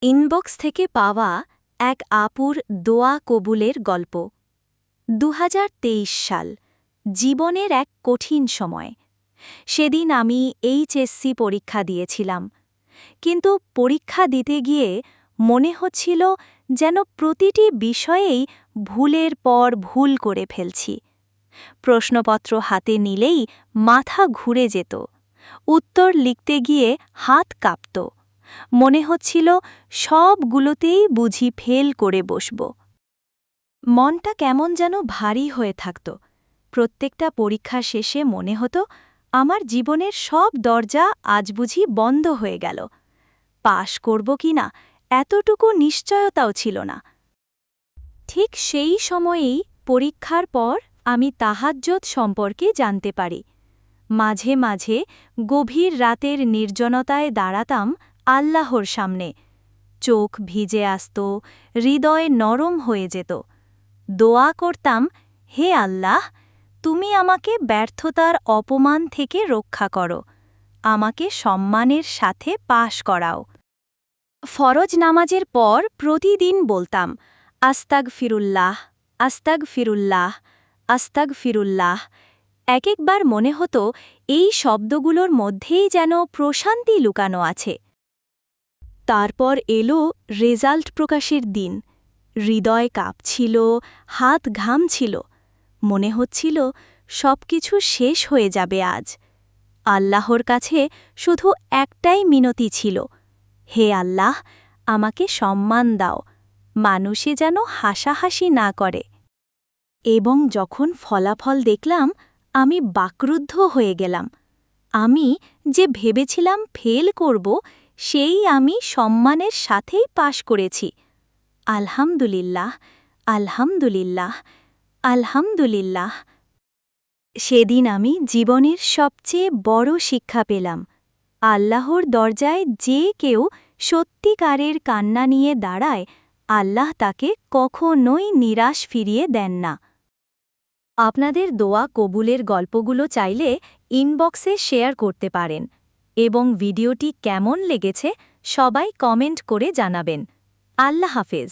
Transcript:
Inbox থেকে পাওয়া এক আপুর দোয়া কবুলের গল্প। ২০২৩ সাল, জীবনের এক কঠিন সময়। সেদিন আমি এইচএসসি পরীক্ষা দিয়েছিলাম, কিন্তু পরীক্ষা দিতে গিয়ে মনে হচ্ছিল যেন প্রতিটি বিষয়েই ভুলের পর ভুল করে ফেলছি। প্রশ্নপত্র হাতে নিলেই মাথা ঘুরে যেত, উত্তর লিখতে গিয়ে হাত কাঁপত, মনে হচ্ছিল সবগুলোতেই বুঝি ফেল করে বসব। মনটা কেমন যেন ভারী হয়ে থাকত। প্রত্যেকটা পরীক্ষা শেষে মনে হতো আমার জীবনের সব দরজা আজ বুঝি বন্ধ হয়ে গেল। পাশ করব কিনা এতটুকু নিশ্চয়তাও ছিল না। ঠিক সেই সময়েই পরীক্ষার পর আমি তাহাজ্জুদ সম্পর্কে জানতে পারি। মাঝে মাঝে গভীর রাতের নির্জনতায় দাঁড়াতাম আল্লাহর সামনে। চোখ ভিজে আসত, হৃদয় নরম হয়ে যেত। দোয়া করতাম, হে আল্লাহ, তুমি আমাকে ব্যর্থতার অপমান থেকে রক্ষা করো, আমাকে সম্মানের সাথে পাশ করাও। ফরজ নামাজের পর প্রতিদিন বলতাম, আস্তাগফিরুল্লাহ, আস্তাগফিরুল্লাহ, আস্তাগফিরুল্লাহ। একবার মনে হতো এই শব্দগুলোর মধ্যেই যেন প্রশান্তি লুকানো আছে। তারপর এলো রেজাল্ট প্রকাশের দিন। হৃদয় কাঁপছিল, হাত ঘামছিল, মনে হচ্ছিল সবকিছু শেষ হয়ে যাবে আজ। আল্লাহর কাছে শুধু একটাই মিনতি ছিল, হে আল্লাহ, আমাকে সম্মান দাও, মানুষে যেন হাসাহাসি না করে। এবং যখন ফলাফল দেখলাম, আমি বাকরুদ্ধ হয়ে গেলাম। আমি যে ভেবেছিলাম ফেল করব, সেই আমি সম্মানের সাথেই পাশ করেছি। আলহামদুলিল্লাহ, আলহামদুলিল্লাহ, আলহামদুলিল্লাহ। সেদিন আমি জীবনের সবচেয়ে বড় শিক্ষা পেলাম। আল্লাহর দরজায় যে কেউ সত্যিকারের কান্না নিয়ে দাঁড়ায়, আল্লাহ তাকে কখনোই নিরাশ ফিরিয়ে দেন না। আপনাদের দোয়া কবুলের গল্পগুলো চাইলে ইনবক্সে শেয়ার করতে পারেন এবং ভিডিওটি কেমন লেগেছে সবাই কমেন্ট করে জানাবেন। আল্লাহ হাফেজ।